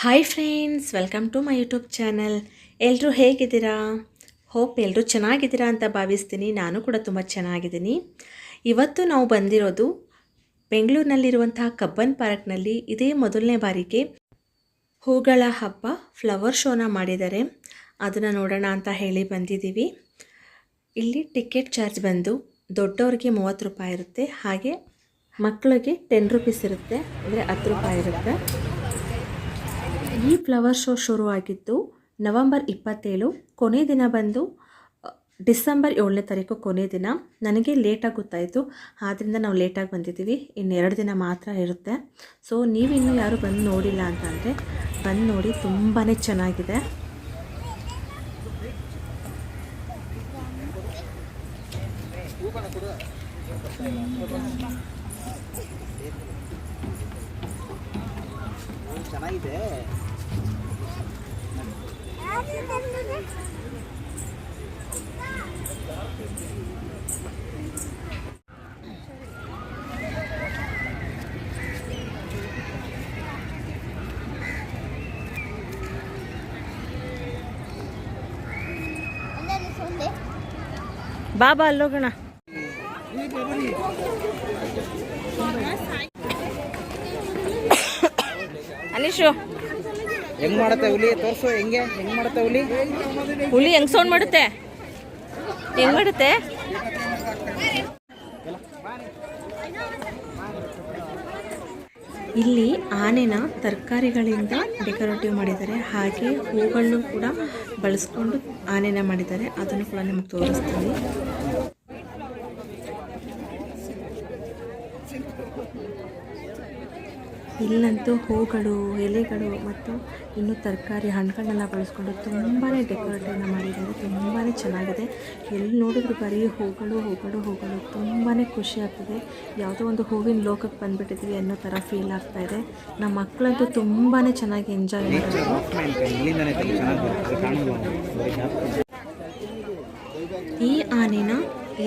Hi friends, welcome to my YouTube channel. ಎಲ್ಲರೂ ಹೇಗಿದ್ದೀರಾ? Hope ಎಲ್ಲರೂ ಚೆನ್ನಾಗಿದ್ದೀರಾ ಅಂತ ಭಾವಿಸ್ತೀನಿ. ನಾನು ಕೂಡ ತುಂಬ ಚೆನ್ನಾಗಿದ್ದೀನಿ. ಇವತ್ತು ನಾವು ಬಂದಿರೋದು ಬೆಂಗಳೂರಿನಲ್ಲಿರುವಂತಹ ಕಬ್ಬನ್ ಪಾರ್ಕ್ನಲ್ಲಿ. ಇದೇ ಮೊದಲನೇ ಬಾರಿಗೆ ಹೂಗಳ ಹಬ್ಬ ಫ್ಲವರ್ ಶೋನ ಮಾಡಿದ್ದಾರೆ. ಅದನ್ನು ನೋಡೋಣ ಅಂತ ಹೇಳಿ ಬಂದಿದ್ದೀವಿ. ಇಲ್ಲಿ ಟಿಕೆಟ್ ಚಾರ್ಜ್ ಬಂದು ದೊಡ್ಡವರಿಗೆ 30 ರೂಪಾಯಿ ಇರುತ್ತೆ, ಹಾಗೆ ಮಕ್ಕಳಿಗೆ 10 ರೂಪೀಸ್ ಇರುತ್ತೆ, ಅಂದರೆ 10 ರೂಪಾಯಿ ಇರುತ್ತೆ. ಈ ಫ್ಲವರ್ ಶೋ ಶುರುವಾಗಿದ್ದು ನವಂಬರ್ 27, ಕೊನೆ ದಿನ ಬಂದು ಡಿಸೆಂಬರ್ 7ನೇ ತಾರೀಕು ಕೊನೆ ದಿನ. ನನಗೆ ಲೇಟಾಗಿ ಗೊತ್ತಾಯಿತು, ಆದ್ದರಿಂದ ನಾವು ಲೇಟಾಗಿ ಬಂದಿದ್ದೀವಿ. ಇನ್ನು 2 ದಿನ ಮಾತ್ರ ಇರುತ್ತೆ. ಸೊ ನೀವಿನ್ನೂ ಯಾರು ಬಂದು ನೋಡಿಲ್ಲ ಅಂತಂದರೆ ಬಂದು ನೋಡಿ, ತುಂಬಾ ಚೆನ್ನಾಗಿದೆ. ಚೆನ್ನಾಗಿದೆ. ಬಾಬಾ ಅಲ್ಲೋಗೋಣ. ಅನೀಶು ಹೆಂಗ್ ಮಾಡುತ್ತೆ ಹುಲಿ? ತೋರ್ಸು ಹೆಂಗ್ ಮಾಡುತ್ತೆ ಹುಲಿ? ಹುಲಿ ಹೆಂಗ್ ಸೌಂಡ್ ಮಾಡುತ್ತೆ? ಹೆಂಗ್ ಮಾಡುತ್ತೆ? ಇಲ್ಲಿ ಆನೆನ ತರಕಾರಿಗಳಿಂದ ಡೆಕೋರೇಟಿವ್ ಮಾಡಿದ್ದಾರೆ, ಹಾಗೆ ಹೂಗಳನ್ನು ಕೂಡ ಬಳಸ್ಕೊಂಡು ಆನೆನ ಮಾಡಿದ್ದಾರೆ. ಅದನ್ನು ಕೂಡ ನಿಮಗೆ ತೋರಿಸ್ತೀನಿ. ಇಲ್ಲಂತೂ ಹೂಗಳು, ಎಲೆಗಳು ಮತ್ತು ಇನ್ನೂ ತರಕಾರಿ, ಹಣ್ಣುಗಳನ್ನೆಲ್ಲ ಬಳಸ್ಕೊಂಡು ತುಂಬಾ ಡೆಕೋರೇಟಿವ್ನ ಮಾಡಿದ್ದಾರೆ. ತುಂಬಾ ಚೆನ್ನಾಗಿದೆ. ಎಲ್ಲಿ ನೋಡಿದ್ರು ಬರೀ ಹೂಗಳು ಹೂಗಳು ಹೂಗಳು. ತುಂಬಾ ಖುಷಿ ಆಗ್ತದೆ. ಯಾವುದೋ ಒಂದು ಹೂವಿನ ಲೋಕಕ್ಕೆ ಬಂದುಬಿಟ್ಟಿದ್ವಿ ಅನ್ನೋ ಥರ ಫೀಲ್ ಆಗ್ತಾಯಿದೆ. ನಮ್ಮ ಮಕ್ಕಳಂತೂ ತುಂಬಾ ಚೆನ್ನಾಗಿ ಎಂಜಾಯ್ ಮಾಡಿದ್ರು. ಈ ಆನೆನ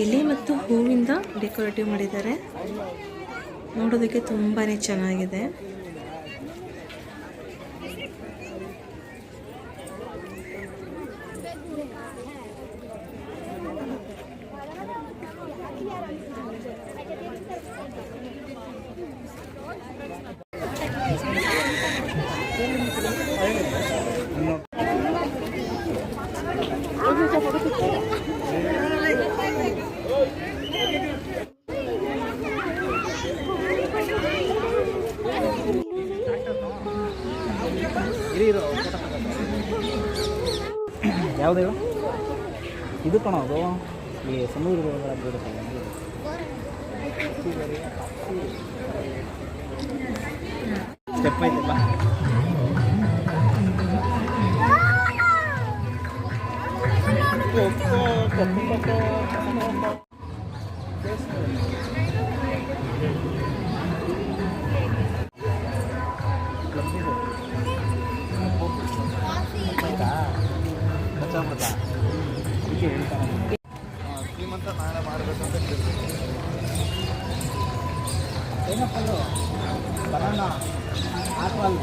ಎಲೆ ಮತ್ತು ಹೂವಿಂದ ಡೆಕೋರೇಟಿವ್ ಮಾಡಿದ್ದಾರೆ. ನೋಡೋದಕ್ಕೆ ತುಂಬಾ ಚೆನ್ನಾಗಿದೆ. ಯಾವುದು ಇದು ಕಾಣೋದು? ಈ ಸಮುದ್ರದ ಬೀಳುತ್ತೆ. ಸ್ಟೆಪ್ ಐತಲ್ಲ. ಶ್ರೀಮಂತ ನಾಳೆ ಮಾಡಬೇಕಂತ ಏನಪ್ಪಲ್ಲು ಬರೋಣ ಆಪಲ್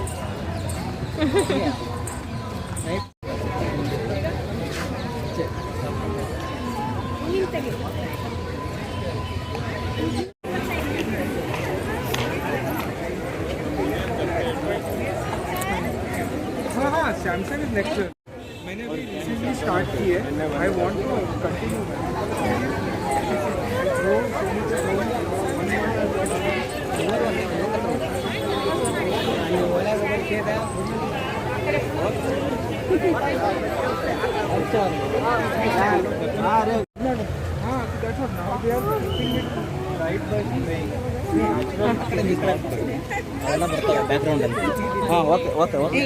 हाँ सैमसंग इज नेक्स्ट. मैंने अभी रिसेंटली स्टार्ट की है. I want to continue. Background ಅಲ್ಲಿ. ಹಾಂ ಓಕೆ ಓಕೆ ಓಕೆ.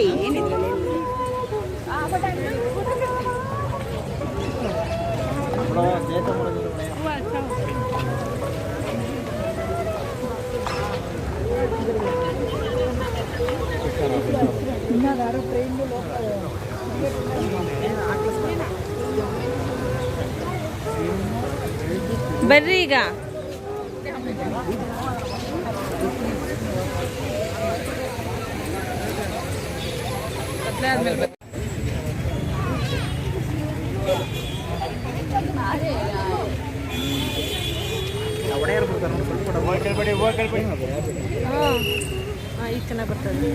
ಬರ್ರಿ ಈಗ. ಕತ್ಲೆ ಆದ್ಮೇಲೆ ಈಗ ಚೆನ್ನಾಗಿ ಬರ್ತದೆ.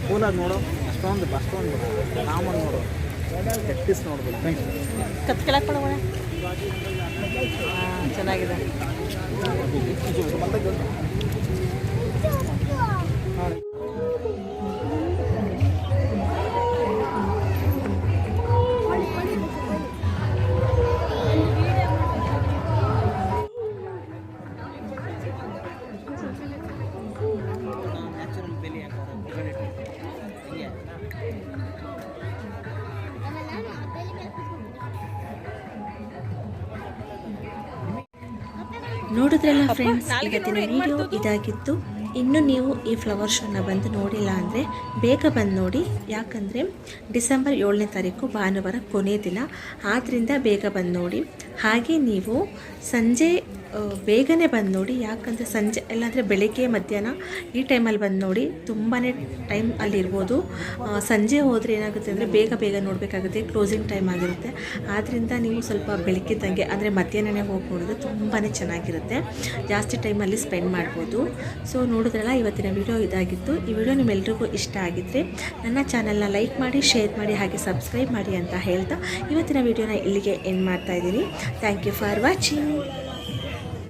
ಕೂಲಾಗಿ ನೋಡು, ಅಷ್ಟೊಂದು ನಾಮಲ್ಲಿ ನೋಡು, ಪ್ರಾಕ್ಟೀಸ್ ನೋಡ್ಬೋದು. ಕತ್ ಕೆಳಗೆ ಕೊಡೋಣ. ಚೆನ್ನಾಗಿದೆ. ನೋಡಿದ್ರಲ್ಲ ಫ್ರೆಂಡ್ಸ್, ಇವತ್ತಿನ ವಿಡಿಯೋ ಇದಾಗಿತ್ತು. ಇನ್ನು ನೀವು ಈ ಫ್ಲವರ್ ಶೋನ ಬಂದು ನೋಡಿಲ್ಲ ಅಂದರೆ ಬೇಗ ಬಂದು ನೋಡಿ. ಯಾಕಂದರೆ ಡಿಸೆಂಬರ್ 7ನೇ ತಾರೀಕು ಭಾನುವಾರ ಕೊನೆ ದಿನ, ಆದ್ದರಿಂದ ಬೇಗ ಬಂದು ನೋಡಿ. ಹಾಗೆ ನೀವು ಸಂಜೆ ಬೇಗನೆ ಬಂದು ನೋಡಿ. ಯಾಕಂದರೆ ಸಂಜೆ ಇಲ್ಲಾಂದರೆ ಬೆಳಗ್ಗೆ ಮಧ್ಯಾಹ್ನ ಈ ಟೈಮಲ್ಲಿ ಬಂದು ನೋಡಿ, ತುಂಬಾ ಟೈಮ್ ಅಲ್ಲಿರ್ಬೋದು. ಸಂಜೆ ಹೋದರೆ ಏನಾಗುತ್ತೆ ಅಂದರೆ ಬೇಗ ನೋಡಬೇಕಾಗುತ್ತೆ, ಕ್ಲೋಸಿಂಗ್ ಟೈಮ್ ಆಗಿರುತ್ತೆ. ಆದ್ದರಿಂದ ನೀವು ಸ್ವಲ್ಪ ಬೆಳಗ್ಗಿದ್ದಂಗೆ ಅಂದರೆ ಮಧ್ಯಾಹ್ನನೇ ಹೋಗಿ ನೋಡಿದ್ರೆ ತುಂಬಾ ಚೆನ್ನಾಗಿರುತ್ತೆ, ಜಾಸ್ತಿ ಟೈಮಲ್ಲಿ ಸ್ಪೆಂಡ್ ಮಾಡ್ಬೋದು. ಸೊ ನೋಡಿದ್ರಲ್ಲ, ಇವತ್ತಿನ ವಿಡಿಯೋ ಇದಾಗಿತ್ತು. ಈ ವಿಡಿಯೋ ನಿಮ್ಮೆಲ್ರಿಗೂ ಇಷ್ಟ ಆಗಿದ್ದರೆ ನನ್ನ ಚಾನಲ್ನ ಲೈಕ್ ಮಾಡಿ, ಶೇರ್ ಮಾಡಿ, ಹಾಗೆ ಸಬ್ಸ್ಕ್ರೈಬ್ ಮಾಡಿ ಅಂತ ಹೇಳ್ತಾ ಇವತ್ತಿನ ವಿಡಿಯೋನ ಇಲ್ಲಿಗೆ ಎಂಡ್ ಮಾಡ್ತಾ ಇದ್ದೀನಿ. Thank you for watching.